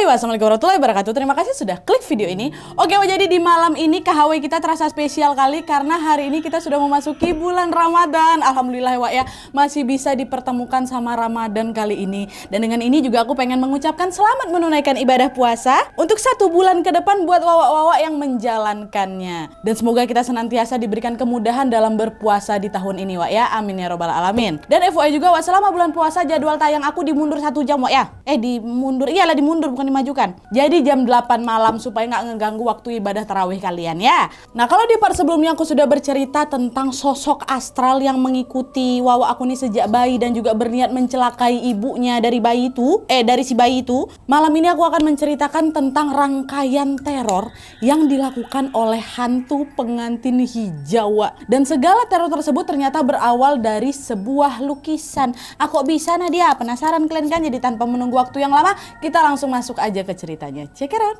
Hai, wassalamualaikum warahmatullahi wabarakatuh. Terima kasih sudah klik video ini. Oke, jadi di malam ini KHW kita terasa spesial kali karena hari ini kita sudah memasuki bulan Ramadan. Alhamdulillah Wak ya, masih bisa dipertemukan sama Ramadan kali ini. Dan dengan ini juga aku pengen mengucapkan selamat menunaikan ibadah puasa untuk 1 bulan ke depan buat wawak-wawak yang menjalankannya. Dan semoga kita senantiasa diberikan kemudahan dalam berpuasa di tahun ini Wak ya. Amin ya robbal alamin. Dan FYI juga Wak, selama bulan puasa jadwal tayang aku dimundur 1 jam Wak ya. Dimundur bukan dimajukan. Jadi jam 8 malam supaya nggak ngeganggu waktu ibadah tarawih kalian ya. Nah, kalau di part sebelumnya aku sudah bercerita tentang sosok astral yang mengikuti wawak aku nih sejak bayi dan juga berniat mencelakai ibunya dari si bayi itu. Malam ini aku akan menceritakan tentang rangkaian teror yang dilakukan oleh hantu pengantin hijau Wak. Dan segala teror tersebut ternyata berawal dari sebuah lukisan. Kok bisa Nadia? Penasaran kalian kan? Jadi tanpa menunggu waktu yang lama, kita langsung masuk aja ke ceritanya. Check it out.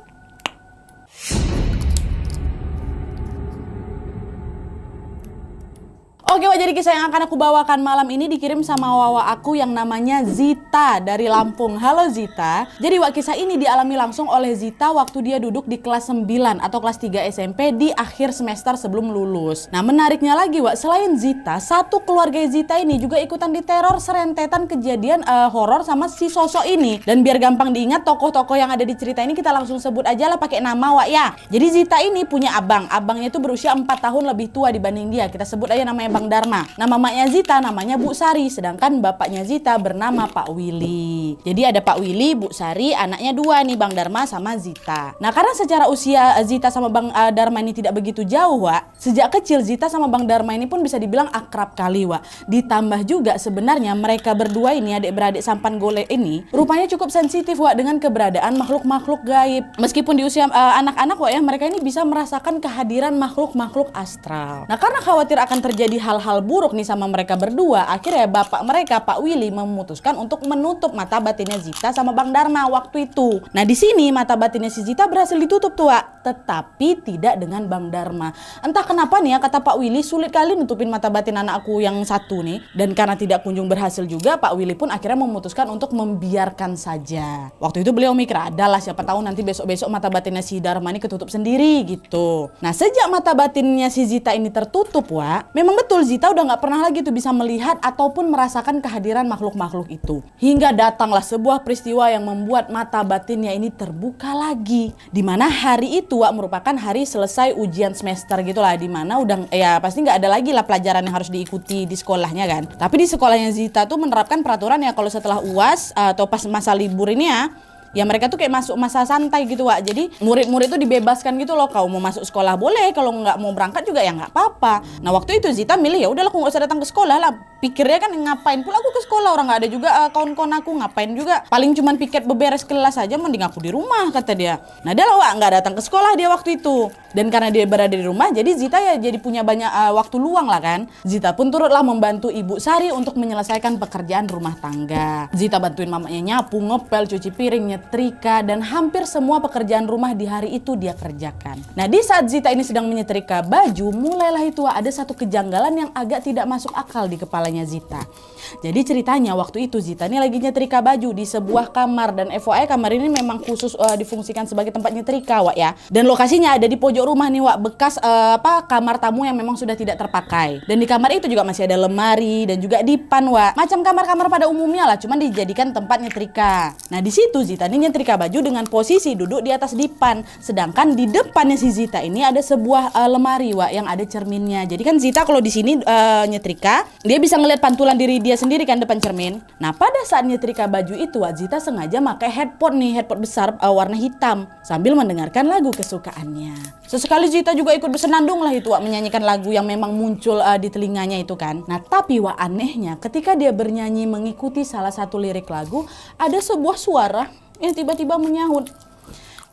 Oke Wak, jadi kisah yang akan aku bawakan malam ini dikirim sama wawa aku yang namanya Zita dari Lampung. Halo Zita. Jadi Wak, kisah ini dialami langsung oleh Zita waktu dia duduk di kelas 9 atau kelas 3 SMP di akhir semester sebelum lulus. Nah, menariknya lagi Wak, selain Zita, satu keluarga Zita ini juga ikutan diteror serentetan kejadian horor sama si sosok ini. Dan biar gampang diingat tokoh-tokoh yang ada di cerita ini kita langsung sebut aja lah pakai nama Wak ya. Jadi Zita ini punya abang. Abangnya itu berusia 4 tahun lebih tua dibanding dia. Kita sebut aja namanya Bang Dharma. Nah, mamanya Zita namanya Bu Sari, sedangkan bapaknya Zita bernama Pak Willy. Jadi ada Pak Willy, Bu Sari, anaknya 2 nih, Bang Dharma sama Zita. Nah, karena secara usia Zita sama Bang Dharma ini tidak begitu jauh Wak, sejak kecil Zita sama Bang Dharma ini pun bisa dibilang akrab kali Wak. Ditambah juga sebenarnya mereka berdua ini, adik-beradik sampan golek ini, rupanya cukup sensitif Wak dengan keberadaan makhluk-makhluk gaib. Meskipun di usia anak-anak Wak ya, mereka ini bisa merasakan kehadiran makhluk-makhluk astral. Nah, karena khawatir akan terjadi hal-hal buruk nih sama mereka berdua, akhirnya bapak mereka Pak Willy memutuskan untuk menutup mata batinnya Zita sama Bang Dharma waktu itu. Nah, di sini mata batinnya si Zita berhasil ditutup tuh Wak, tetapi tidak dengan Bang Dharma. Entah kenapa nih ya, kata Pak Willy, sulit kali nutupin mata batin anakku yang satu nih. Dan karena tidak kunjung berhasil juga, Pak Willy pun akhirnya memutuskan untuk membiarkan saja. Waktu itu beliau mikir, adalah siapa tahu nanti besok-besok mata batinnya si Dharma ini ketutup sendiri gitu. Nah, sejak mata batinnya si Zita ini tertutup Wak, memang betul Zita udah nggak pernah lagi tuh bisa melihat ataupun merasakan kehadiran makhluk-makhluk itu. Hingga datanglah sebuah peristiwa yang membuat mata batinnya ini terbuka lagi. Dimana hari itu Wak merupakan hari selesai ujian semester gitulah, dimana udah ya pasti nggak ada lagi lah pelajaran yang harus diikuti di sekolahnya kan. Tapi di sekolahnya Zita tuh menerapkan peraturan ya kalau setelah UAS atau pas masa libur ini ya mereka tuh kayak masuk masa santai gitu Wak. Jadi murid-murid tuh dibebaskan gitu loh. Kau mau masuk sekolah boleh, kalau nggak mau berangkat juga ya nggak apa-apa. Nah, waktu itu Zita milih ya udahlah aku nggak usah datang ke sekolah lah. Pikirnya kan ngapain pula aku ke sekolah, orang nggak ada juga kawan-kawan aku, ngapain juga. Paling cuman piket beberes kelas aja, mending aku di rumah kata dia. Nah, dia lah Wak nggak datang ke sekolah dia waktu itu. Dan karena dia berada di rumah, jadi Zita ya jadi punya banyak waktu luang lah kan. Zita pun turutlah membantu Ibu Sari untuk menyelesaikan pekerjaan rumah tangga. Zita bantuin mamanya nyapu, ngepel, cuci piring, nyetrika, dan hampir semua pekerjaan rumah di hari itu dia kerjakan. Nah, di saat Zita ini sedang menyetrika baju, mulailah itu ada satu kejanggalan yang agak tidak masuk akal di kepalanya Zita. Jadi ceritanya waktu itu Zita ini lagi nyetrika baju di sebuah kamar, dan FYI kamar ini memang khusus difungsikan sebagai tempat nyetrika Wak ya. Dan lokasinya ada di pojok rumah nih Wak, bekas kamar tamu yang memang sudah tidak terpakai. Dan di kamar itu juga masih ada lemari dan juga dipan Wak. Macam kamar-kamar pada umumnya lah, cuman dijadikan tempat nyetrika. Nah, di situ Zita ini nyetrika baju dengan posisi duduk di atas dipan. Sedangkan di depannya si Zita ini ada sebuah lemari Wak yang ada cerminnya. Jadi kan Zita kalau di sini nyetrika, dia bisa ngeliat pantulan diri dia sendiri kan depan cermin. Nah, pada saat nyetrika baju itu Wak, Zita sengaja pakai headphone besar warna hitam sambil mendengarkan lagu kesukaannya. Sesekali Zita juga ikut bersenandung lah itu Wak, menyanyikan lagu yang memang muncul di telinganya itu kan. Nah, tapi Wak anehnya ketika dia bernyanyi mengikuti salah satu lirik lagu, ada sebuah suara yang tiba-tiba menyahut,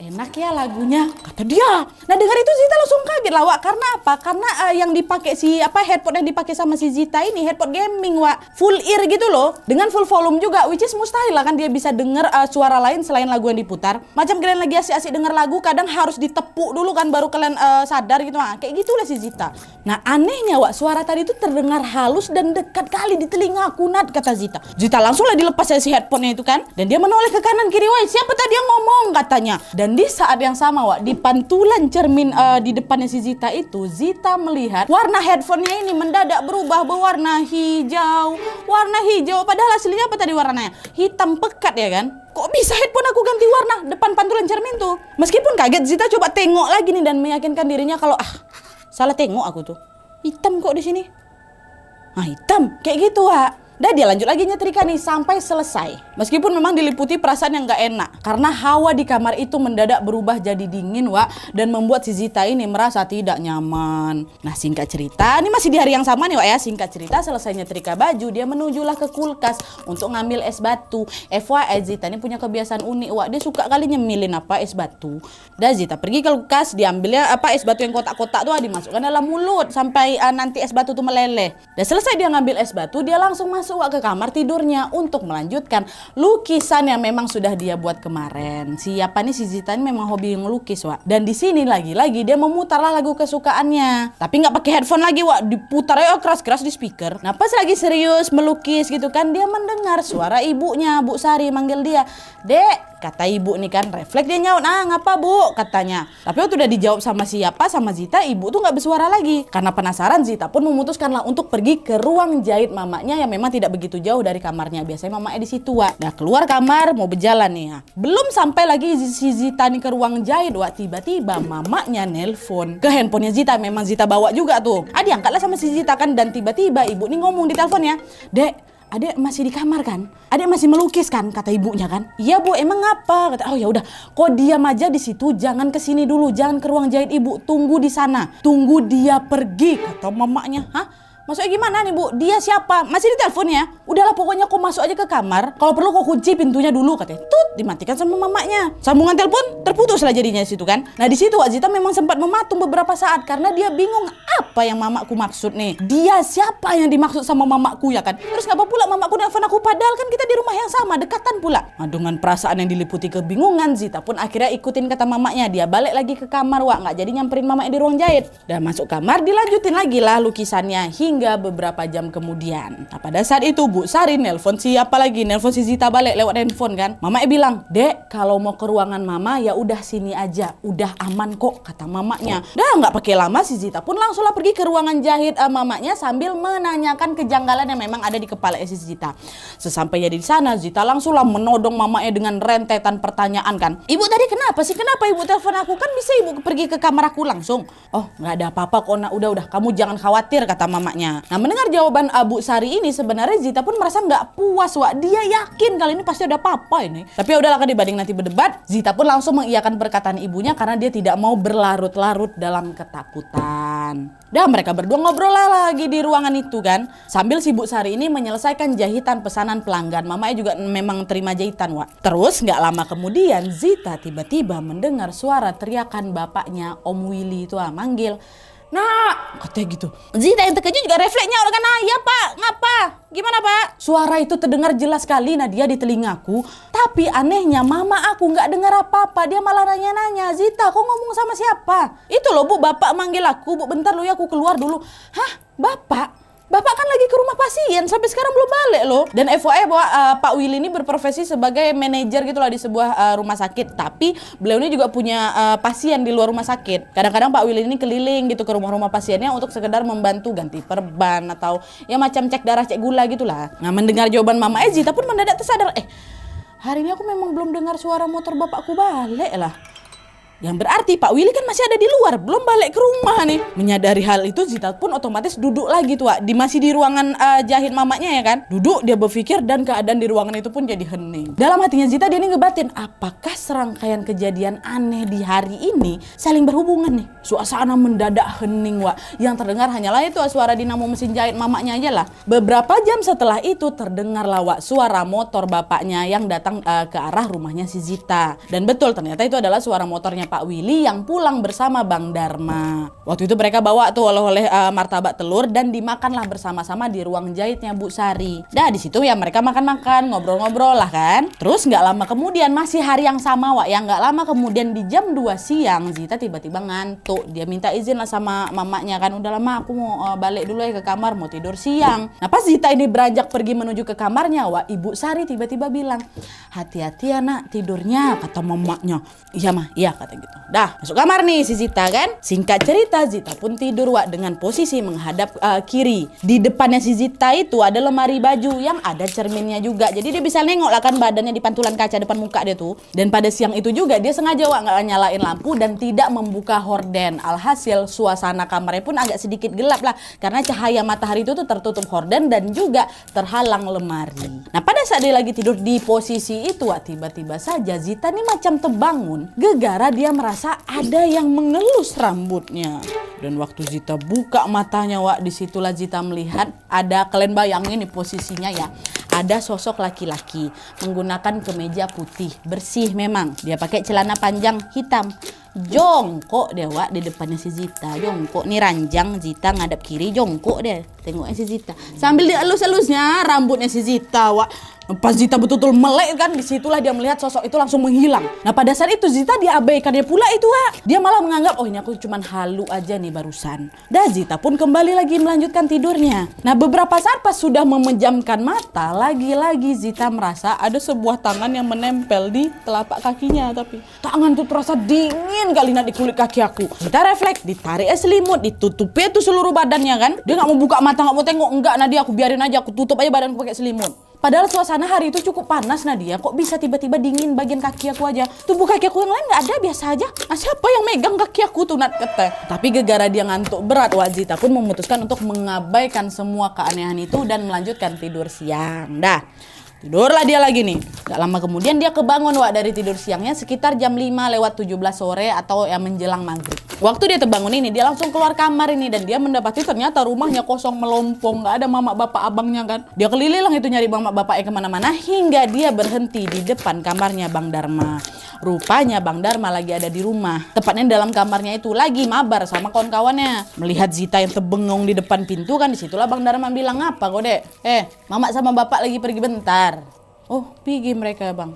enak ya lagunya, kata dia. Nah, dengar itu Zita langsung kaget lah Wak. Karena apa? Karena yang dipakai headphone yang dipakai sama si Zita ini headphone gaming Wak, full ear gitu loh, dengan full volume juga, which is mustahil lah kan dia bisa dengar suara lain selain lagu yang diputar. Macam kalian lagi asik-asik denger lagu, kadang harus ditepuk dulu kan baru kalian sadar gitu. Kayak gitulah si Zita. Nah, anehnya Wak, suara tadi itu terdengar halus dan dekat kali di telingaku kata Zita. Zita langsung lah dilepas dari si headphone-nya itu kan, dan dia menoleh ke kanan kiri, wah siapa tadi yang ngomong katanya. Dan di saat yang sama Wak, di pantulan cermin di depannya si Zita itu, Zita melihat warna headphonenya ini mendadak berubah berwarna hijau. Warna hijau, padahal aslinya apa tadi warnanya? Hitam pekat ya kan? Kok bisa headphone aku ganti warna depan pantulan cermin tuh? Meskipun kaget, Zita coba tengok lagi nih dan meyakinkan dirinya kalau salah tengok aku tuh. Hitam kok di sini. Hitam kayak gitu Wak. Dan dia lanjut lagi nyetrika nih sampai selesai. Meskipun memang diliputi perasaan yang gak enak. Karena hawa di kamar itu mendadak berubah jadi dingin Wak. Dan membuat si Zita ini merasa tidak nyaman. Nah singkat cerita, ini masih di hari yang sama nih Wak ya. Singkat cerita selesai nyetrika baju, dia menujulah ke kulkas untuk ngambil es batu. FYI Zita ini punya kebiasaan unik Wak. Dia suka kali nyemilin es batu. Dan Zita pergi ke kulkas, diambilnya es batu yang kotak-kotak tuh dimasukkan dalam mulut. Sampai nanti es batu tuh meleleh. Dan selesai dia ngambil es batu, dia langsung masuk ke kamar tidurnya untuk melanjutkan lukisan yang memang sudah dia buat kemarin. Siapa nih si Zita ini memang hobi ngelukis Wak. Dan di sini lagi-lagi dia memutarlah lagu kesukaannya. Tapi nggak pakai headphone lagi Wak, diputar aja keras-keras di speaker. Nah pas lagi serius melukis gitu kan, dia mendengar suara ibunya, Bu Sari manggil dia. Dek, kata ibu nih kan, refleks dia nyaut, ngapa Bu? Katanya. Tapi waktu udah dijawab sama siapa, sama Zita, ibu tuh nggak bersuara lagi. Karena penasaran, Zita pun memutuskanlah untuk pergi ke ruang jahit mamanya yang memang tidak begitu jauh dari kamarnya. Biasanya mamanya di situ Wak. Nah keluar kamar mau berjalan nih ya. Belum sampai lagi si Zita nih ke ruang jahit Wak, tiba-tiba mamanya nelpon ke handphonenya Zita. Memang Zita bawa juga tuh. Diangkatlah sama si Zita kan, dan tiba-tiba ibu nih ngomong di teleponnya, Dek, Adek masih di kamar kan? Adek masih melukis kan? Kata ibunya kan? Iya Bu, emang apa? Kata, oh ya udah, kok diam aja di situ, jangan kesini dulu, jangan ke ruang jahit ibu, tunggu di sana, tunggu dia pergi. Kata mamanya, maksudnya gimana nih Bu? Dia siapa? Masih di teleponnya? Udahlah pokoknya kau masuk aja ke kamar. Kalau perlu kau kunci pintunya dulu katanya. Dimatikan sama mamanya. Sambungan telepon terputus lah jadinya di situ kan. Nah di situ Wak Zita memang sempat mematung beberapa saat karena dia bingung apa yang mamaku maksud nih. Dia siapa yang dimaksud sama mamaku ya kan? Terus ngapa pula mamaku nelfon aku padahal kan kita di rumah yang sama, dekatan pula. Nah, dengan perasaan yang diliputi kebingungan, Zita pun akhirnya ikutin kata mamanya. Dia balik lagi ke kamar Wak, nggak jadi nyamperin mamanya di ruang jahit. Dan masuk kamar dilanjutin lagi lah lukisannya hingga beberapa jam kemudian. Nah, pada saat itu Bu Sari nelpon siapa lagi? Nelpon si Zita balik lewat handphone kan. Mamanya bilang, Dek, kalau mau ke ruangan mama ya udah sini aja, udah aman kok, kata mamanya. Dah nggak pakai lama si Zita pun langsunglah pergi ke ruangan jahit mamanya sambil menanyakan kejanggalan yang memang ada di kepala si Zita. Sesampainya di sana, Zita langsunglah menodong mamanya dengan rentetan pertanyaan kan. Ibu tadi kenapa sih? Kenapa ibu telepon aku? Kan bisa ibu pergi ke kamar aku langsung. Oh nggak ada apa-apa kok, nah udah kamu jangan khawatir, kata mamanya. Nah mendengar jawaban Bu Sari ini sebenarnya Zita pun merasa nggak puas Wak. Dia yakin kali ini pasti ada apa-apa ini. Tapi ya udahlah kan, dibanding nanti berdebat, Zita pun langsung mengiyakan perkataan ibunya karena dia tidak mau berlarut-larut dalam ketakutan. Dan mereka berdua ngobrol lagi di ruangan itu kan. Sambil si Bu Sari ini menyelesaikan jahitan pesanan pelanggan. Mamanya juga memang terima jahitan Wak. Terus nggak lama kemudian Zita tiba-tiba mendengar suara teriakan bapaknya Om Willy itu manggil, Nah, katanya gitu. Zita yang terkejut juga refleksnya orang kan, ya Pak, ngapa? Gimana Pak? Suara itu terdengar jelas sekali Nadia di telingaku. Tapi anehnya mama aku nggak dengar apa-apa. Dia malah nanya-nanya, Zita kok ngomong sama siapa? Itu loh Bu, Bapak manggil aku. Bu bentar lu ya, aku keluar dulu. Hah? Bapak? Bapak kan lagi ke rumah pasien, sampai sekarang belum balik loh. Dan FYI bahwa Pak Willy ini berprofesi sebagai manajer gitu lah di sebuah rumah sakit. Tapi beliau ini juga punya pasien di luar rumah sakit. Kadang-kadang Pak Willy ini keliling gitu ke rumah-rumah pasiennya untuk sekedar membantu ganti perban atau ya macam cek darah, cek gula gitulah. Nah mendengar jawaban Mama Zita pun mendadak tersadar, hari ini aku memang belum dengar suara motor bapakku balik lah. Yang berarti Pak Willy kan masih ada di luar, belum balik ke rumah nih. Menyadari hal itu, Zita pun otomatis duduk lagi tuh, Wak. Masih di ruangan jahit mamanya ya kan. Duduk, dia berpikir dan keadaan di ruangan itu pun jadi hening. Dalam hatinya Zita dia nih ngebatin, apakah serangkaian kejadian aneh di hari ini saling berhubungan nih? Suasana mendadak hening, Wak. Yang terdengar hanyalah itu suara dinamo mesin jahit mamanya aja lah. Beberapa jam setelah itu terdengarlah, Wak, suara motor bapaknya yang datang ke arah rumahnya si Zita. Dan betul ternyata itu adalah suara motornya Pak Willy yang pulang bersama Bang Dharma. Waktu itu mereka bawa tuh oleh-oleh martabak telur dan dimakanlah bersama-sama di ruang jahitnya Bu Sari. Dah di situ ya mereka makan-makan, ngobrol-ngobrol lah kan. Terus nggak lama kemudian, masih hari yang sama Wak, yang nggak lama kemudian di jam 2 siang Zita tiba-tiba ngantuk. Dia minta izin lah sama mamanya kan, udah lama aku mau balik dulu ya ke kamar, mau tidur siang. Nah pas Zita ini beranjak pergi menuju ke kamarnya Wak, Ibu Sari tiba-tiba bilang, hati-hati anak tidurnya, kata mamanya. Iya mah, iya kata gitu. Dah masuk kamar nih si Zita kan. Singkat cerita Zita pun tidur Wak dengan posisi menghadap kiri. Di depannya si Zita itu ada lemari baju yang ada cerminnya juga. Jadi dia bisa nengok lah kan badannya di pantulan kaca depan muka dia tuh. Dan pada siang itu juga dia sengaja Wak nggak nyalain lampu dan tidak membuka horden. Alhasil suasana kamarnya pun agak sedikit gelap lah karena cahaya matahari itu tuh tertutup horden dan juga terhalang lemari. Nah pada saat dia lagi tidur di posisi itu Wak, tiba-tiba saja Zita nih macam terbangun gegara dia merasa ada yang mengelus rambutnya. Dan waktu Zita buka matanya Wak, disitulah Zita melihat ada, kalian bayangin nih posisinya ya, ada sosok laki-laki menggunakan kemeja putih bersih memang. Dia pakai celana panjang hitam. Jongkok dia Wak di depannya si Zita. Jongkok nih, ranjang Zita ngadap kiri, jongkok dia. Tengoknya si Zita. Sambil dielus-elusnya rambutnya si Zita Wak. Pas Zita betul-betul melek kan, disitulah dia melihat sosok itu langsung menghilang. Nah pada saat itu Zita diabaikannya pula itu Wak. Dia malah menganggap, oh ini aku cuman halu aja nih barusan. Dan Zita pun kembali lagi melanjutkan tidurnya. Nah beberapa saat pas sudah memejamkan mata, lagi-lagi Zita merasa ada sebuah tangan yang menempel di telapak kakinya. Tapi tangan tuh terasa dingin kali nak di kulit kaki aku. Zita refleks, ditarik selimut, ditutupi itu seluruh badannya kan. Dia nggak mau buka mata, nggak mau tengok, enggak Nadia, aku biarin aja, aku tutup aja badanku pakai selimut. Padahal suasana hari itu cukup panas Nadia, kok bisa tiba-tiba dingin bagian kaki aku aja. Tubuh kaki aku yang lain nggak ada, biasa aja. Nah, siapa yang megang kaki aku tuh Nat kata. Tapi gegara dia ngantuk berat, Zita pun memutuskan untuk mengabaikan semua keanehan itu dan melanjutkan tidur siang. Dah. Tidurlah dia lagi nih. Gak lama kemudian dia kebangun Wak dari tidur siangnya sekitar jam 5:17 sore atau ya menjelang maghrib. Waktu dia terbangun ini dia langsung keluar kamar ini dan dia mendapati ternyata rumahnya kosong melompong. Gak ada mama bapak abangnya kan. Dia keliling itu nyari mama bapaknya kemana-mana hingga dia berhenti di depan kamarnya Bang Dharma. Rupanya Bang Dharma lagi ada di rumah. Tepatnya dalam kamarnya itu lagi mabar sama kawan-kawannya. Melihat Zita yang terbengong di depan pintu kan, disitulah Bang Dharma bilang, apa kok dek? Mama sama bapak lagi pergi bentar. Oh pergi mereka Bang.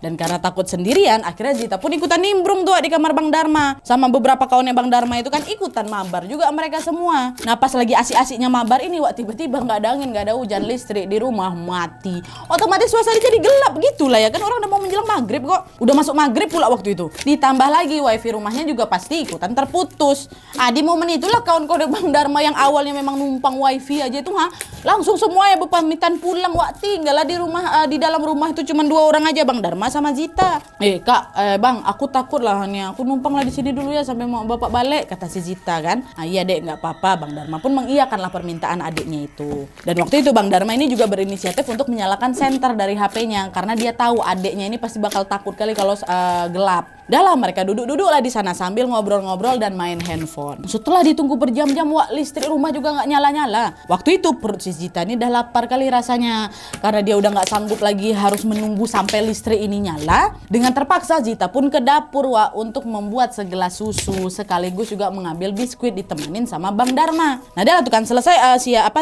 Dan karena takut sendirian, akhirnya Zita pun ikutan nimbrung tuh di kamar Bang Dharma. Sama beberapa kawannya Bang Dharma itu kan ikutan mabar juga mereka semua. Nah pas lagi asik-asiknya mabar ini Wak, tiba-tiba nggak ada angin, nggak ada hujan, listrik di rumah mati. Otomatis suasana jadi gelap gitu lah ya kan, orang udah mau menjelang maghrib kok. Udah masuk maghrib pula waktu itu. Ditambah lagi wifi rumahnya juga pasti ikutan terputus. Di momen itulah kawan-kawan Bang Dharma yang awalnya memang numpang wifi aja itu langsung semua ya berpamitan pulang Wak. Tinggallah di rumah, di dalam rumah itu cuma 2 orang aja, Bang Dharma sama Zita. Kak, Bang, aku takut lah nih, aku numpang lah di sini dulu ya sampai mau bapak balik, kata si Zita kan. Iya dek, nggak apa-apa. Bang Dharma pun mengiyakanlah permintaan adiknya itu. Dan waktu itu Bang Dharma ini juga berinisiatif untuk menyalakan senter dari HP-nya karena dia tahu adiknya ini pasti bakal takut kali kalau gelap. Dah mereka duduk-duduk lah di sana sambil ngobrol-ngobrol dan main handphone. Setelah ditunggu berjam-jam, Wak, listrik rumah juga nggak nyala-nyala. Waktu itu perut si Zita ini dah lapar kali rasanya karena dia udah nggak sanggup lagi harus menunggu sampai listrik ini nyala. Dengan terpaksa Zita pun ke dapur Wak untuk membuat segelas susu sekaligus juga mengambil biskuit ditemenin sama Bang Dharma. Nah dah tuh kan selesai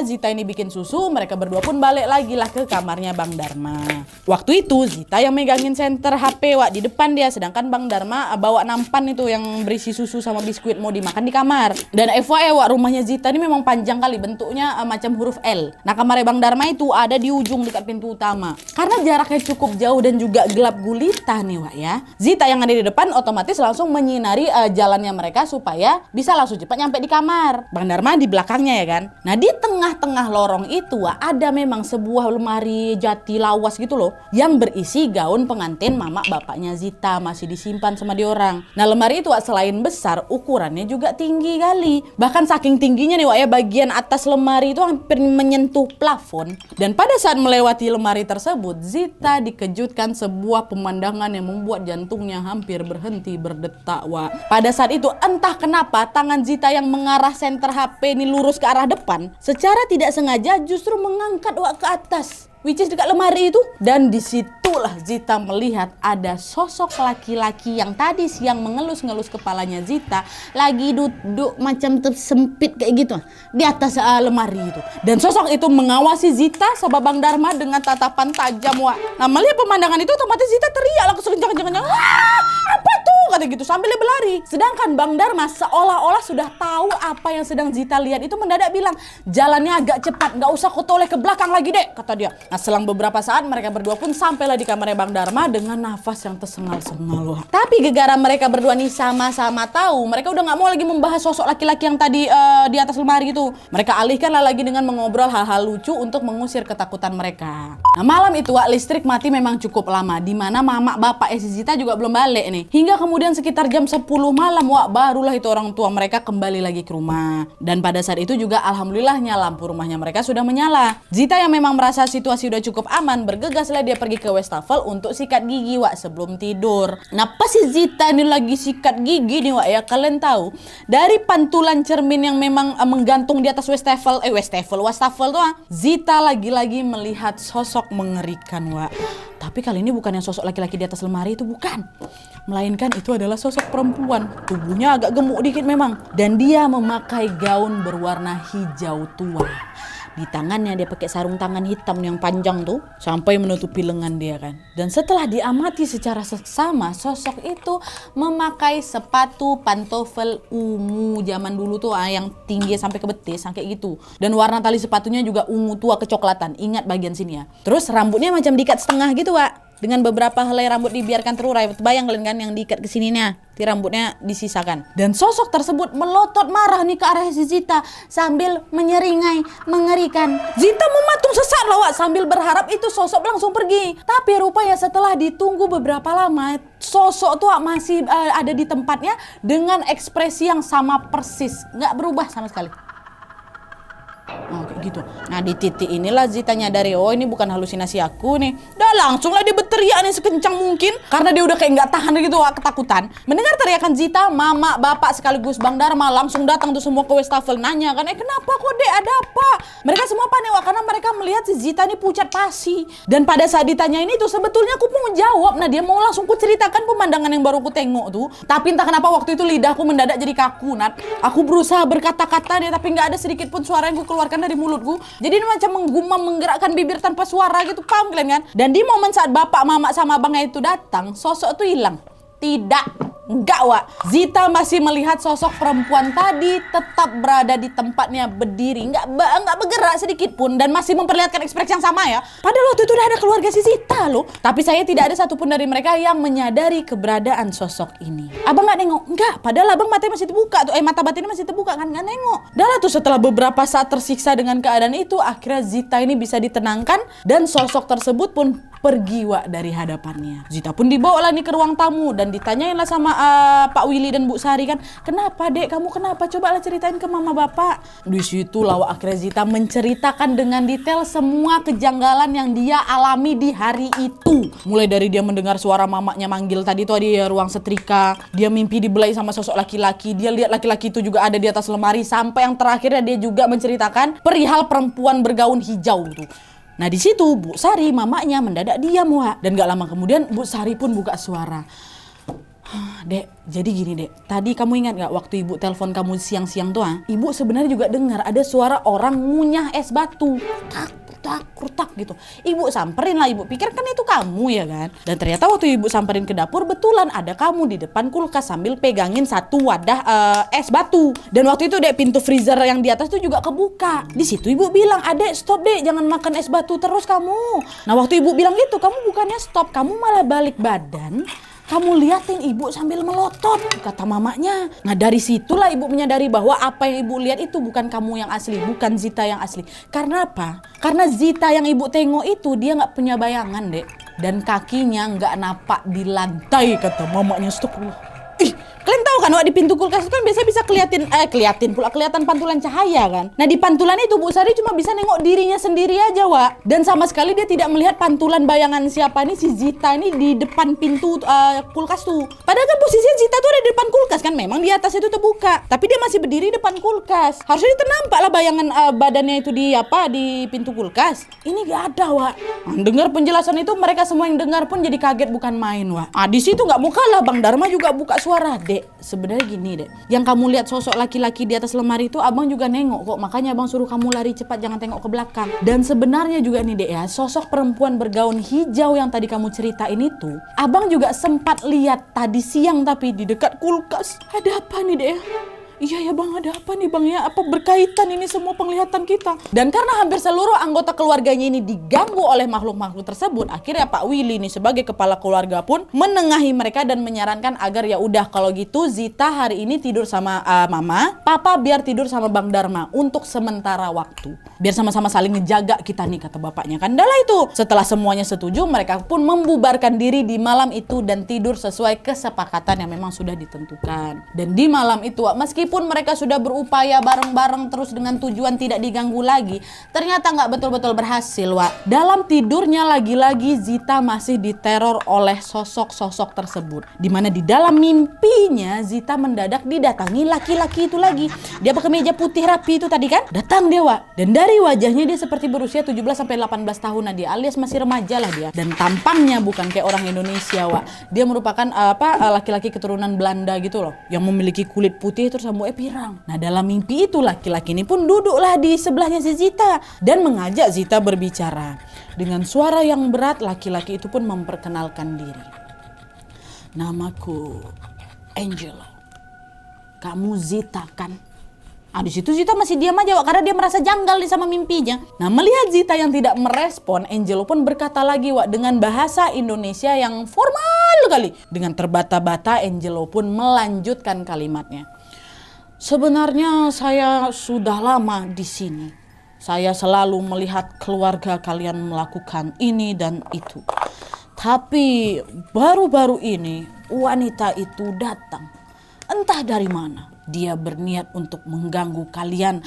Zita ini bikin susu, mereka berdua pun balik lagi lah ke kamarnya Bang Dharma. Waktu itu Zita yang megangin senter HP Wak di depan dia, sedangkan Bang Dharma bawa nampan itu yang berisi susu sama biskuit mau dimakan di kamar. Dan FYI Wak, rumahnya Zita ini memang panjang kali, bentuknya macam huruf L. Nah kamarnya Bang Dharma itu ada di ujung dekat pintu utama. Karena jaraknya cukup jauh dan juga gelap gulita nih Wak ya, Zita yang ada di depan otomatis langsung menyinari jalannya mereka supaya bisa langsung cepat nyampe di kamar. Bang Dharma di belakangnya ya kan. Nah di tengah-tengah lorong itu Wak, ada memang sebuah lemari jati lawas gitu loh yang berisi gaun pengantin mama bapaknya Zita masih disimpan sama dia orang. Nah lemari itu Wak, selain besar ukurannya juga tinggi kali. Bahkan saking tingginya nih Wak ya, bagian atas lemari itu hampir menyentuh plafon. Dan pada saat melewati lemari tersebut, Zita dikejutkan sebuah pemandangan yang membuat jantungnya hampir berhenti berdetak Wak. Pada saat itu entah kenapa tangan Zita yang mengarah senter HP ini lurus ke arah depan, secara tidak sengaja justru mengangkat Wak ke atas. which is dekat lemari itu. Dan disitulah Zita melihat ada sosok laki-laki yang tadi siang mengelus-ngelus kepalanya Zita lagi duduk macam tersempit kayak gitu di atas lemari itu. Dan sosok itu mengawasi Zita sama Bang Dharma dengan tatapan tajam, Wak. Nah, melihat pemandangan itu otomatis Zita teriak lah kencang-kencang. Apa tuh? Kata gitu sambil dia berlari. Sedangkan Bang Dharma seolah-olah sudah tahu apa yang sedang Zita lihat itu, mendadak bilang, jalannya agak cepat, nggak usah kau toleh ke belakang lagi dek, kata dia. Nah, selang beberapa saat mereka berdua pun sampailah di kamarnya Bang Dharma dengan nafas yang tersengal-sengal. Tapi gegara mereka berdua nih sama-sama tahu mereka udah nggak mau lagi membahas sosok laki-laki yang tadi di atas lemari itu. Mereka alihkanlah lagi dengan mengobrol hal-hal lucu untuk mengusir ketakutan mereka. Nah, malam itu Wak, listrik mati memang cukup lama, dimana mama bapak si Zita juga belum balik nih. Hingga kemudian sekitar jam 10 malam Wak, barulah itu orang tua mereka kembali lagi ke rumah. Dan pada saat itu juga alhamdulillahnya lampu rumahnya mereka sudah menyala. Zita yang memang merasa situasi udah cukup aman, bergegaslah dia pergi ke wastafel untuk sikat gigi Wak sebelum tidur. Nah, pas si Zita ini lagi sikat gigi nih Wak ya, kalian tahu dari pantulan cermin yang memang menggantung di atas wastafel tuh Zita lagi-lagi melihat sosok mengerikan Wak. Tapi kali ini bukan yang sosok laki-laki di atas lemari itu, bukan. Melainkan itu adalah sosok perempuan. Tubuhnya agak gemuk dikit memang. Dan dia memakai gaun berwarna hijau tua. Di tangannya dia pakai sarung tangan hitam yang panjang tuh sampai menutupi lengan dia kan. Dan setelah diamati secara seksama, sosok itu memakai sepatu pantofel ungu zaman dulu tuh yang tinggi sampai ke betis kayak gitu. Dan warna tali sepatunya juga ungu tua kecoklatan. Ingat bagian sini ya. Terus rambutnya macam diikat setengah gitu Wak. Dengan beberapa helai rambut dibiarkan terurai. Bayang kalian kan yang diikat ke sininya. Di rambutnya disisakan. Dan sosok tersebut melotot marah nih ke arah si Zita sambil menyeringai, mengerikan. Zita mematung sesak loh Wak, sambil berharap itu sosok langsung pergi. Tapi rupanya setelah ditunggu beberapa lama, sosok tuh masih ada di tempatnya dengan ekspresi yang sama persis, nggak berubah sama sekali. Oh, kayak gitu. Nah, di titik inilah Zita nyadari, oh ini bukan halusinasi aku nih. Dah langsunglah dia berteriak nih sekencang mungkin karena dia udah kayak nggak tahan gitu ketakutan. Mendengar teriakan Zita, mama, bapak sekaligus Bang Dharma langsung datang tuh semua ke wastafel nanya kan, kenapa kok dek, ada apa? Mereka semua panik Wak, karena mereka melihat si Zita nih pucat pasi. Dan pada saat ditanya ini tuh sebetulnya aku mau jawab, nah dia mau langsung ku ceritakan pemandangan yang baru ku tengok tuh. Tapi entah kenapa waktu itu lidahku mendadak jadi kaku Nat. Aku berusaha berkata-kata deh tapi nggak ada sedikit pun suara yang ku keluarkan dari mulutku. Jadi ini macam menggumam, menggerakkan bibir tanpa suara gitu, paham kalian kan? Dan di momen saat bapak, mama sama abangnya itu datang, sosok itu hilang. Tidak. Enggak Wak, Zita masih melihat sosok perempuan tadi tetap berada di tempatnya berdiri, enggak bergerak sedikit pun dan masih memperlihatkan ekspresi yang sama ya. Padahal waktu itu udah ada keluarga si Zita loh. Tapi saya tidak ada satupun dari mereka yang menyadari keberadaan sosok ini. Abang nggak nengok? Enggak, padahal abang matanya masih terbuka tuh, mata batinnya masih terbuka kan, nggak nengok. Dan lah tuh setelah beberapa saat tersiksa dengan keadaan itu, akhirnya Zita ini bisa ditenangkan dan sosok tersebut pun pergi Wak dari hadapannya. Zita pun dibawa lah nih ke ruang tamu dan ditanyain lah sama Pak Willy dan Bu Sari kan, kenapa dek, kamu kenapa, cobalah ceritain ke mama bapak. Di situ lah akhirnya Zita menceritakan dengan detail semua kejanggalan yang dia alami di hari itu. Mulai dari dia mendengar suara mamanya manggil tadi tuh di ruang setrika, dia mimpi dibelai sama sosok laki-laki, dia lihat laki-laki itu juga ada di atas lemari, sampai yang terakhirnya dia juga menceritakan perihal perempuan bergaun hijau tuh. Nah di situ Bu Sari mamanya mendadak diam Wak, dan gak lama kemudian Bu Sari pun buka suara. Dek, jadi gini dek, tadi kamu ingat gak waktu ibu telepon kamu siang-siang tuh ibu sebenarnya juga dengar ada suara orang ngunyah es batu, kurtak gitu. Ibu samperin lah, ibu pikir kan itu kamu ya kan. Dan ternyata waktu ibu samperin ke dapur, betulan ada kamu di depan kulkas sambil pegangin satu wadah es batu. Dan waktu itu dek, pintu freezer yang di atas tuh juga kebuka. Di situ ibu bilang, adek stop dek, jangan makan es batu terus kamu. Nah waktu ibu bilang gitu, kamu bukannya stop, kamu malah balik badan, kamu liatin ibu sambil melotot, kata mamanya. Nah dari situlah ibu menyadari bahwa apa yang ibu lihat itu bukan kamu yang asli, bukan Zita yang asli. Karena apa? Karena Zita yang ibu tengok itu dia nggak punya bayangan dek, dan kakinya nggak napak di lantai, kata mamanya. Stop. Ih, kalian tahu tahu kan, Wak, di pintu kulkas itu kan biasa bisa kelihatan pantulan cahaya kan. Nah di pantulan itu Bu Sari cuma bisa nengok dirinya sendiri aja, Wak. Dan sama sekali dia tidak melihat pantulan bayangan siapa nih, si Zita ini di depan pintu kulkas tuh. Padahal kan posisinya Zita tuh ada di depan kulkas kan, memang di atas itu terbuka, tapi dia masih berdiri depan kulkas. Harusnya itu nampak lah bayangan badannya itu di pintu kulkas. Ini gak ada, Wak. Dengar penjelasan itu mereka semua yang dengar pun jadi kaget bukan main, Wak. Di situ nggak buka lah, Bang Dharma juga buka suara. Dek, sebenarnya gini dek, yang kamu lihat sosok laki-laki di atas lemari itu abang juga nengok kok, makanya abang suruh kamu lari cepat, jangan tengok ke belakang. Dan sebenarnya juga nih dek ya, sosok perempuan bergaun hijau yang tadi kamu ceritain itu, abang juga sempat lihat tadi siang tapi di dekat kulkas. Ada apa nih dek ya? Iya ya bang, ada apa nih bang ya? Apa berkaitan ini semua penglihatan kita? Dan karena hampir seluruh anggota keluarganya ini diganggu oleh makhluk-makhluk tersebut, akhirnya Pak Willy nih sebagai kepala keluarga pun menengahi mereka dan menyarankan agar ya udah kalau gitu Zita hari ini tidur sama Mama, Papa biar tidur sama Bang Dharma untuk sementara waktu. Biar sama-sama saling ngejaga kita nih, kata bapaknya kan. Dalah itu. Setelah semuanya setuju, mereka pun membubarkan diri di malam itu dan tidur sesuai kesepakatan yang memang sudah ditentukan. Dan di malam itu, meskipun mereka sudah berupaya bareng-bareng terus dengan tujuan tidak diganggu lagi, ternyata nggak betul-betul berhasil, Wak. Dalam tidurnya lagi-lagi Zita masih diteror oleh sosok-sosok tersebut. Dimana di dalam mimpinya Zita mendadak didatangi laki-laki itu lagi. Dia pakai meja putih rapi itu tadi kan? Datang dia, Wak. Dan dari wajahnya dia seperti berusia 17-18 tahunan dia, alias masih remaja lah dia. Dan tampangnya bukan kayak orang Indonesia, Wak. Dia merupakan laki-laki keturunan Belanda gitu loh, yang memiliki kulit putih terus rambutnya pirang. Nah dalam mimpi itu laki-laki ini pun duduklah di sebelahnya si Zita dan mengajak Zita berbicara. Dengan suara yang berat laki-laki itu pun memperkenalkan diri. Namaku Angelo. Kamu Zita kan? Di situ Zita masih diam aja, Wak, karena dia merasa janggal sama mimpinya. Nah melihat Zita yang tidak merespon, Angelo pun berkata lagi, Wak, dengan bahasa Indonesia yang formal kali. Dengan terbata-bata Angelo pun melanjutkan kalimatnya. Sebenarnya saya sudah lama di sini. Saya selalu melihat keluarga kalian melakukan ini dan itu. Tapi baru-baru ini wanita itu datang. Entah dari mana. Dia berniat untuk mengganggu kalian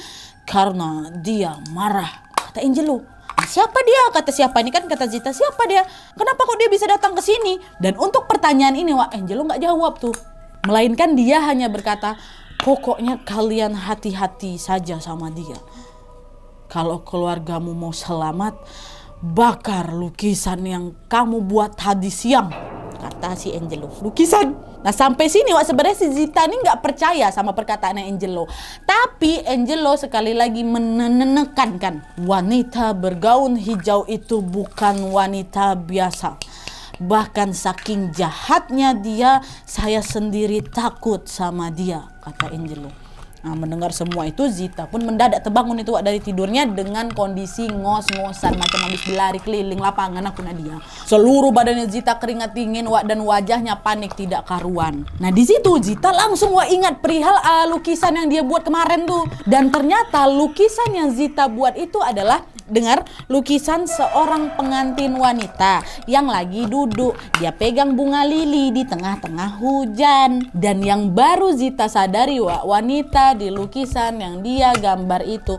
karena dia marah, kata Angelo. Siapa dia? Kata siapa ini kan, kata Zita, siapa dia? Kenapa kok dia bisa datang ke sini? Dan untuk pertanyaan ini, Wak, Angelo nggak jawab tuh. Melainkan dia hanya berkata, pokoknya kalian hati-hati saja sama dia. Kalau keluargamu mau selamat, bakar lukisan yang kamu buat tadi siang, kata si Angelo. Lukisan. Nah sampai sini, Wak, sebenarnya si Zita ini nggak percaya sama perkataan Angelo. Tapi Angelo sekali lagi menekankan, wanita bergaun hijau itu bukan wanita biasa. Bahkan saking jahatnya dia, saya sendiri takut sama dia, kata Angelo. Nah, mendengar semua itu Zita pun mendadak terbangun itu, Wak, dari tidurnya dengan kondisi ngos-ngosan macam habis berlari keliling lapangan aku Nadia. Seluruh badannya Zita keringat dingin, Wak, dan wajahnya panik tidak karuan. Nah di situ Zita langsung, Wak, ingat perihal lukisan yang dia buat kemarin tuh. Dan ternyata lukisan yang Zita buat itu adalah, dengar, lukisan seorang pengantin wanita yang lagi duduk. Dia pegang bunga lili di tengah-tengah hujan. Dan yang baru Zita sadari, Wak, wanita di lukisan yang dia gambar itu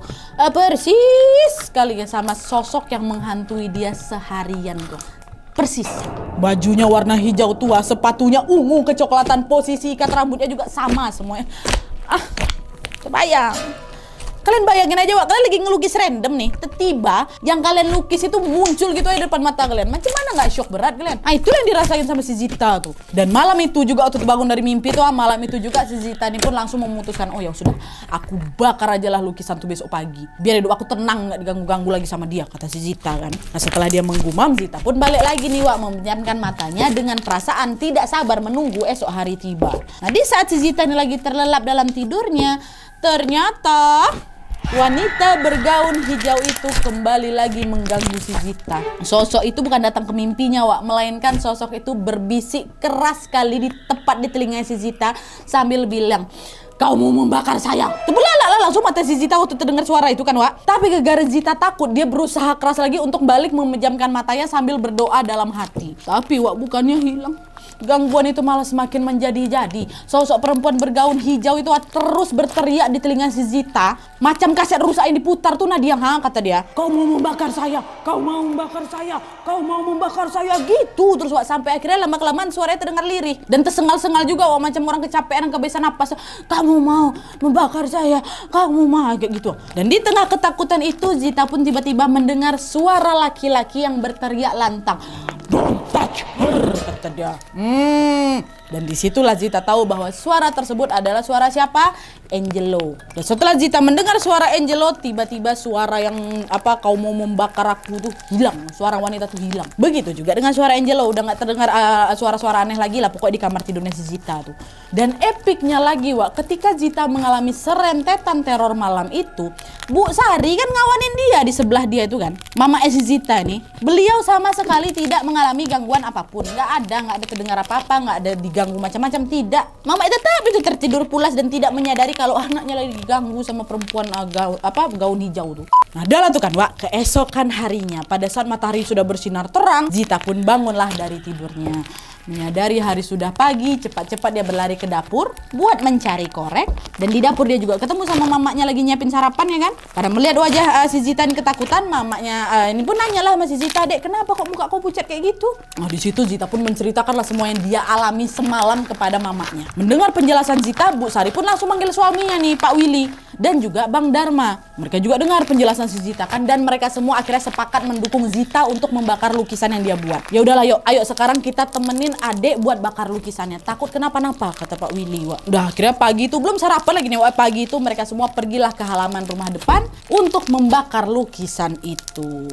persis sekali sama sosok yang menghantui dia seharian tuh. Persis. Bajunya warna hijau tua, sepatunya ungu kecoklatan, posisi ikat rambutnya juga sama semuanya. Kebayang. Kalian bayangin aja, Wak, kalian lagi ngelukis random nih, tiba-tiba yang kalian lukis itu muncul gitu aja depan mata kalian. Macam mana nggak shock berat kalian? Itu yang dirasain sama si Zita tuh. Dan malam itu juga waktu terbangun dari mimpi tuh, malam itu juga si Zita ini pun langsung memutuskan, oh ya sudah, aku bakar aja lah lukisan tuh besok pagi. Biar hidup aku tenang, nggak diganggu-ganggu lagi sama dia, kata si Zita kan. Nah setelah dia menggumam, Zita pun balik lagi nih, Wak, memejamkan matanya dengan perasaan tidak sabar menunggu esok hari tiba. Nah di saat si Zita ini lagi terlelap dalam tidurnya, ternyata wanita bergaun hijau itu kembali lagi mengganggu si Zita. Sosok itu bukan datang ke mimpinya, Wak, melainkan sosok itu berbisik keras sekali tepat di telinga si Zita sambil bilang, kau mau membakar saya. Terbelalak langsung mata si Zita waktu terdengar suara itu kan, Wak. Tapi gara-gara Zita takut, dia berusaha keras lagi untuk balik memejamkan matanya sambil berdoa dalam hati. Tapi, Wak, bukannya hilang, gangguan itu malah semakin menjadi-jadi. Sosok perempuan bergaun hijau itu terus berteriak di telinga si Zita. Macam kaset rusak yang diputar tuh Nadia, kata dia. Kau mau membakar saya, kau mau membakar saya, kau mau membakar saya, gitu. Terus sampai akhirnya lama-kelamaan suaranya terdengar lirih. Dan tersengal-sengal juga, macam orang kecapean dan kebiasaan napas. Kamu mau membakar saya, kamu mau, kayak gitu. Dan di tengah ketakutan itu, Zita pun tiba-tiba mendengar suara laki-laki yang berteriak lantang. Don't touch her, kata dia. Dan disitulah Zita tahu bahwa suara tersebut adalah suara siapa? Angelo. Dan setelah Zita mendengar suara Angelo, tiba-tiba suara yang kau mau membakar aku tuh hilang. Suara wanita tuh hilang. Begitu juga dengan suara Angelo, udah nggak terdengar suara-suara aneh lagi lah pokoknya di kamar tidurnya si Zita tuh. Dan epicnya lagi, ketika Zita mengalami serentetan teror malam itu, Bu Sari kan ngawanin dia di sebelah dia itu kan, Mama si Zita nih. Beliau sama sekali tidak mengalami gangguan apapun. Nggak ada terdengar apa-apa, nggak ada diganggu macam-macam, tidak. Mama tetap itu tertidur pulas dan tidak menyadari kalau anaknya lagi diganggu sama perempuan gaun hijau tuh. Nah, adalah tuh kan, keesokan harinya pada saat matahari sudah bersinar terang, Zita pun bangunlah dari tidurnya. Menyadari hari sudah pagi, cepat-cepat dia berlari ke dapur buat mencari korek. Dan di dapur dia juga ketemu sama mamanya lagi nyiapin sarapan, ya kan. Karena melihat wajah si Zita ini ketakutan, mamanya ini pun nanyalah sama si Zita, "Dek, kenapa kok muka kau pucat kayak gitu?" Nah, di situ Zita pun menceritakanlah semua yang dia alami semalam kepada mamanya. Mendengar penjelasan Zita, Bu Sari pun langsung manggil suaminya nih, Pak Willy, dan juga Bang Dharma. Mereka juga dengar penjelasan si Zita kan, dan mereka semua akhirnya sepakat mendukung Zita untuk membakar lukisan yang dia buat. Ya udahlah, ayo sekarang kita temenin adek buat bakar lukisannya. Takut kenapa-napa, kata Pak Willy. Udah akhirnya pagi itu belum sarapan lagi nih. Pagi itu mereka semua pergilah ke halaman rumah depan untuk membakar lukisan itu.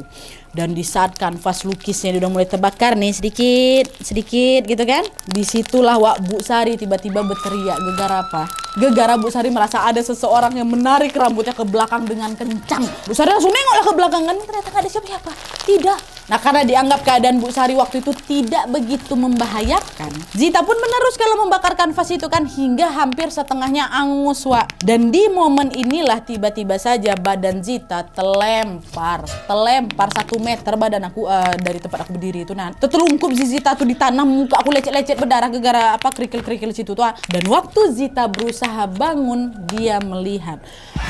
Dan di saat kanvas lukisnya udah mulai terbakar nih sedikit gitu kan, disitulah Bu Sari tiba-tiba berteriak. Gegara apa? Gegara Bu Sari merasa ada seseorang yang menarik rambutnya ke belakang dengan kencang. Bu Sari langsung nengoklah ke belakang kan, ternyata gak ada siapa-siapa. Tidak. Nah, karena dianggap keadaan Bu Sari waktu itu tidak begitu membahayakan, Zita pun meneruskan membakar kanvas itu kan hingga hampir setengahnya angus, Dan di momen inilah tiba-tiba saja badan Zita terlempar 1 meter badan aku dari tempat aku berdiri itu. Nah, tertelungkup si Zita tuh di tanah, muka aku lecet-lecet berdarah gara-gara kerikil-kerikil situ tuh. Dan waktu Zita berusaha bangun, dia melihat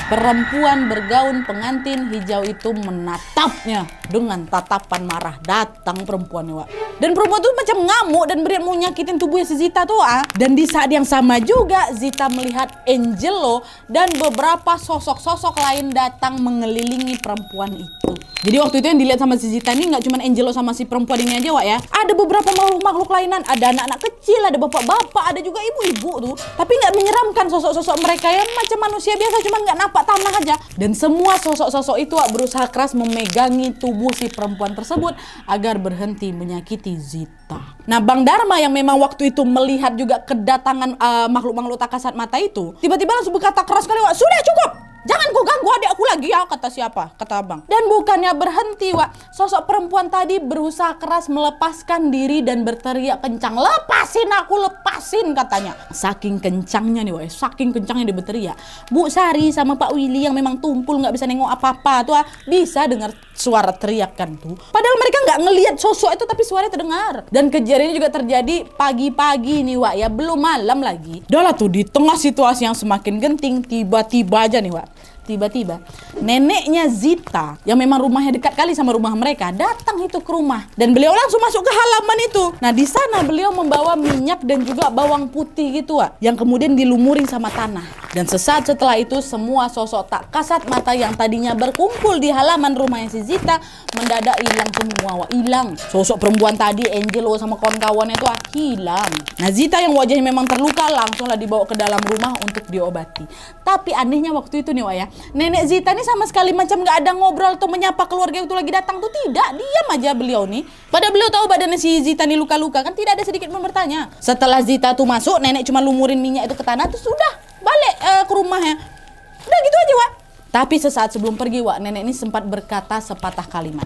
perempuan bergaun pengantin hijau itu menatapnya dengan tatapan marah. Datang perempuannya, Dan perempuan tuh macam ngamuk dan beriak mau nyakitin tubuhnya si Zita tuh, Dan di saat yang sama juga Zita melihat Angelo dan beberapa sosok-sosok lain datang mengelilingi perempuan itu. Jadi waktu itu yang dilihat sama si Zita ini nggak cuma Angelo sama si perempuan ini aja, ya. Ada beberapa makhluk-makhluk lainan, ada anak-anak kecil, ada bapak-bapak, ada juga ibu-ibu tuh. Tapi nggak menyeramkan sosok-sosok mereka yang macam manusia biasa, cuma nggak napak tanah aja. Dan semua sosok-sosok itu berusaha keras memegangi tubuh si perempuan tersebut agar berhenti menyakiti Zita. Nah, Bang Dharma yang memang waktu itu melihat juga kedatangan makhluk-makhluk tak kasat mata itu, tiba-tiba langsung berkata keras sekali, "Sudah cukup! Jangan kau ganggu adik aku lagi ya," kata siapa? Kata abang. Dan bukannya berhenti, sosok perempuan tadi berusaha keras melepaskan diri dan berteriak kencang, "Lepasin aku, lepasin," katanya. Saking kencangnya nih, saking kencangnya dia berteriak. Bu Sari sama Pak Willy yang memang tumpul nggak bisa nengok apa-apa tuh, bisa dengar suara teriakan tuh. Padahal mereka nggak ngelihat sosok itu, tapi suaranya terdengar. Dan kejadian ini juga terjadi pagi-pagi nih, ya, belum malam lagi. Udah lah tuh, di tengah situasi yang semakin genting, tiba-tiba aja nih, tiba-tiba neneknya Zita yang memang rumahnya dekat kali sama rumah mereka datang itu ke rumah, dan beliau langsung masuk ke halaman itu. Nah, di sana beliau membawa minyak dan juga bawang putih gitu, yang kemudian dilumurin sama tanah. Dan sesaat setelah itu semua sosok tak kasat mata yang tadinya berkumpul di halaman rumahnya si Zita mendadak hilang semua, hilang. Sosok perempuan tadi, Angelo sama kawan-kawannya itu hilang. Nah, Zita yang wajahnya memang terluka langsunglah dibawa ke dalam rumah untuk diobati. Tapi anehnya waktu itu nih, ya, nenek Zita ini sama sekali macam gak ada ngobrol atau menyapa keluarga itu lagi datang tuh, tidak. Diam aja beliau nih. Padahal beliau tahu badannya si Zita nih luka-luka kan, tidak ada sedikit pun bertanya. Setelah Zita tuh masuk, nenek cuma lumurin minyak itu ke tanah tuh sudah balik ke rumahnya. Udah gitu aja, Tapi sesaat sebelum pergi, nenek ini sempat berkata sepatah kalimat.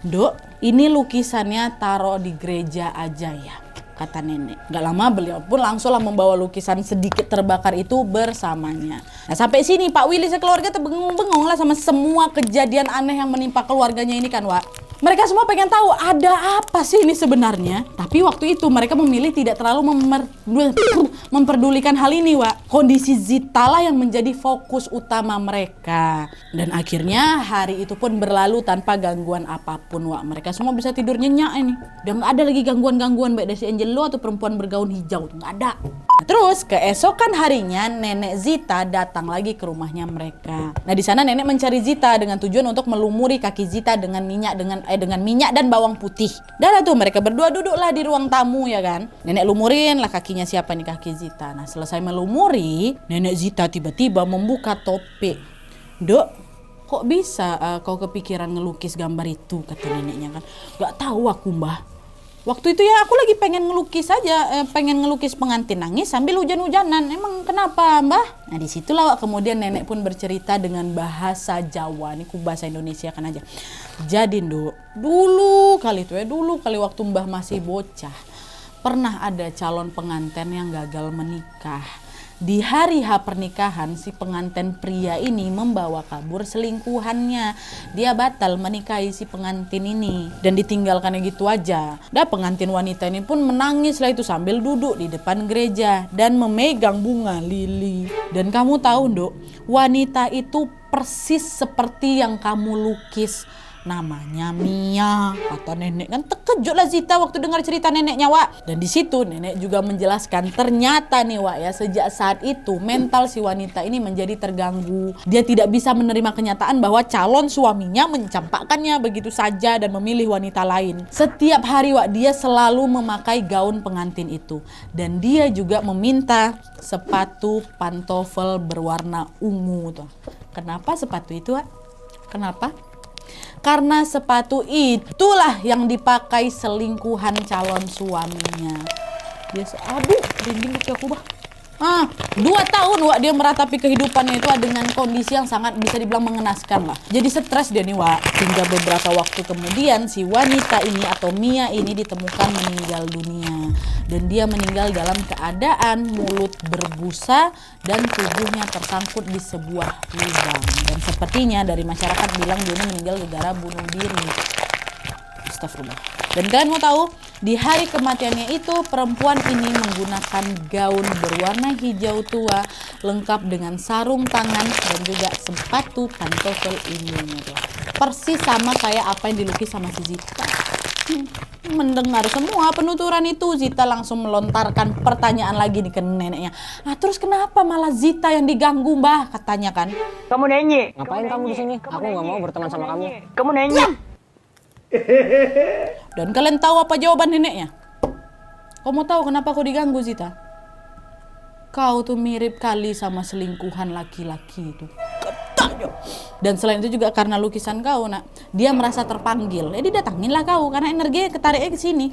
"Dok, ini lukisannya taruh di gereja aja ya," kata nenek. Gak lama beliau pun langsunglah membawa lukisan sedikit terbakar itu bersamanya. Nah, sampai sini Pak Willy sekeluarga terbengung-bengung lah sama semua kejadian aneh yang menimpa keluarganya ini kan, Mereka semua pengen tahu ada apa sih ini sebenarnya. Tapi waktu itu mereka memilih tidak terlalu memperdulikan hal ini, Wak. Kondisi Zita lah yang menjadi fokus utama mereka. Dan akhirnya hari itu pun berlalu tanpa gangguan apapun, Wak. Mereka semua bisa tidur nyenyak ini. Dan nggak ada lagi gangguan-gangguan baik dari si Angelo atau perempuan bergaun hijau. Nggak ada. Nah, terus keesokan harinya nenek Zita datang lagi ke rumahnya mereka. Nah, di sana nenek mencari Zita dengan tujuan untuk melumuri kaki Zita dengan minyak dan bawang putih. Dan tuh mereka berdua duduklah di ruang tamu ya kan. Nenek lumurin lah kakinya siapa nih, kaki Zita. Nah, selesai melumuri, nenek Zita tiba-tiba membuka topik. Dok, kok bisa kau kepikiran ngelukis gambar itu, kata neneknya kan. Gak tahu aku, Mbah. Waktu itu ya aku lagi pengen ngelukis aja, pengen ngelukis pengantin nangis sambil hujan-hujanan. Emang kenapa, Mbah? Nah, disitulah kemudian nenek pun bercerita dengan bahasa Jawa. Ini ku bahasa Indonesia kan aja. Jadi, Nduk, dulu kali waktu Mbah masih bocah, pernah ada calon pengantin yang gagal menikah. Di hari H pernikahan, si pengantin pria ini membawa kabur selingkuhannya. Dia batal menikahi si pengantin ini dan ditinggalkannya gitu aja. Dan pengantin wanita ini pun menangis lah itu sambil duduk di depan gereja dan memegang bunga lili. Dan kamu tahu, Nduk, wanita itu persis seperti yang kamu lukis. Namanya Mia, kata nenek kan. Terkejut lah Zita waktu dengar cerita neneknya, Wak. Dan di situ nenek juga menjelaskan ternyata nih, Wak, ya, sejak saat itu mental si wanita ini menjadi terganggu. Dia tidak bisa menerima kenyataan bahwa calon suaminya mencampakkannya begitu saja dan memilih wanita lain. Setiap hari, Wak, dia selalu memakai gaun pengantin itu. Dan dia juga meminta sepatu pantofel berwarna ungu tuh. Kenapa sepatu itu, Wak? Kenapa? Karena sepatu itulah yang dipakai selingkuhan calon suaminya. Dia aduh, rinding kaki aku, Bah. 2 tahun, Wak, dia meratapi kehidupannya itu dengan kondisi yang sangat bisa dibilang mengenaskan lah. Jadi stres dia nih, Wak. Hingga beberapa waktu kemudian si wanita ini atau Mia ini ditemukan meninggal dunia. Dan dia meninggal dalam keadaan mulut berbusa dan tubuhnya tersangkut di sebuah lubang. Dan sepertinya dari masyarakat bilang dia ini meninggal gara-gara bunuh diri. Astagfirullah. Dan kalian mau tahu, di hari kematiannya itu perempuan ini menggunakan gaun berwarna hijau tua lengkap dengan sarung tangan dan juga sepatu pantofel ini. Persis sama kayak apa yang dilukis sama si Zita. Mendengar semua penuturan itu, Zita langsung melontarkan pertanyaan lagi nih ke neneknya. Terus kenapa malah Zita yang diganggu, Mbah? Katanya kan. Kamu nenyek. Ngapain kamu di sini? Aku nggak mau berteman sama kamu. Kamu nenyek. Dan kalian tahu apa jawaban neneknya? Kau mau tahu kenapa aku diganggu, Zita? Kau tuh mirip kali sama selingkuhan laki-laki itu. Katanya. Dan selain itu juga karena lukisan kau, nak, dia merasa terpanggil. Jadi datanginlah kau karena energi ketariknya ke sini.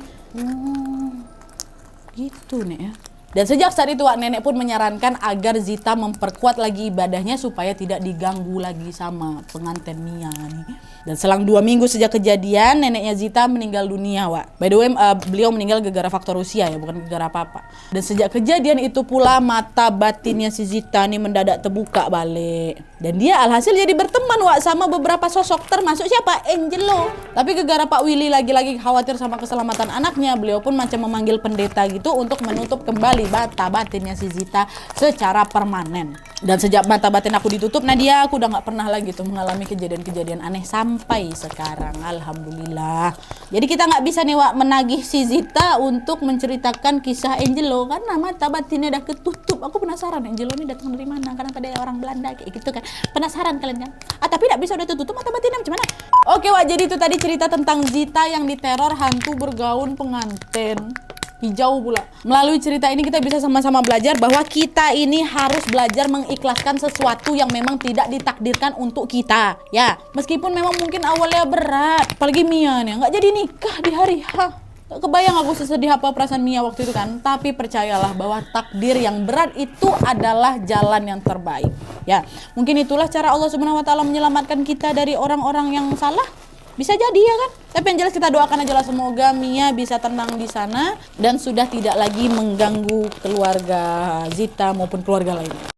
Gitu nih ya. Dan sejak saat itu, Wak, nenek pun menyarankan agar Zita memperkuat lagi ibadahnya supaya tidak diganggu lagi sama pengantin Mia nih. Dan selang 2 minggu sejak kejadian, neneknya Zita meninggal dunia, Wak. By the way, beliau meninggal gara-gara faktor usia ya, bukan gara-gara apa-apa. Dan sejak kejadian itu pula mata batinnya si Zita nih mendadak terbuka balik. Dan dia alhasil jadi berteman, Wak, sama beberapa sosok, termasuk siapa? Angelo. Tapi gara-gara Pak Willy lagi-lagi khawatir sama keselamatan anaknya, beliau pun macam memanggil pendeta gitu untuk menutup kembali mata batinnya si Zita secara permanen. Dan sejak mata batin aku ditutup, Nadia, aku udah gak pernah lagi tuh mengalami kejadian-kejadian aneh sampai sekarang. Alhamdulillah. Jadi kita gak bisa nih, Wak, menagih si Zita untuk menceritakan kisah Angelo karena mata batinnya udah ketutup. Aku penasaran Angelo ini datang dari mana, karena pada orang Belanda kayak gitu kan. Penasaran kalian kan? Tapi gak bisa, udah tertutup mata batinnya macam mana? Oke, Wak, jadi itu tadi cerita tentang Zita yang diteror hantu bergaun pengantin hijau pula. Melalui cerita ini kita bisa sama-sama belajar bahwa kita ini harus belajar mengikhlaskan sesuatu yang memang tidak ditakdirkan untuk kita. Ya, meskipun memang mungkin awalnya berat. Apalagi Mia nih, nggak jadi nikah di hari H. Gak kebayang aku sesedih apa perasaan Mia waktu itu kan. Tapi percayalah bahwa takdir yang berat itu adalah jalan yang terbaik. Ya, mungkin itulah cara Allah Subhanahu wa taala menyelamatkan kita dari orang-orang yang salah. Bisa jadi ya kan? Tapi yang jelas kita doakan aja lah semoga Mia bisa tenang di sana dan sudah tidak lagi mengganggu keluarga Zita maupun keluarga lainnya.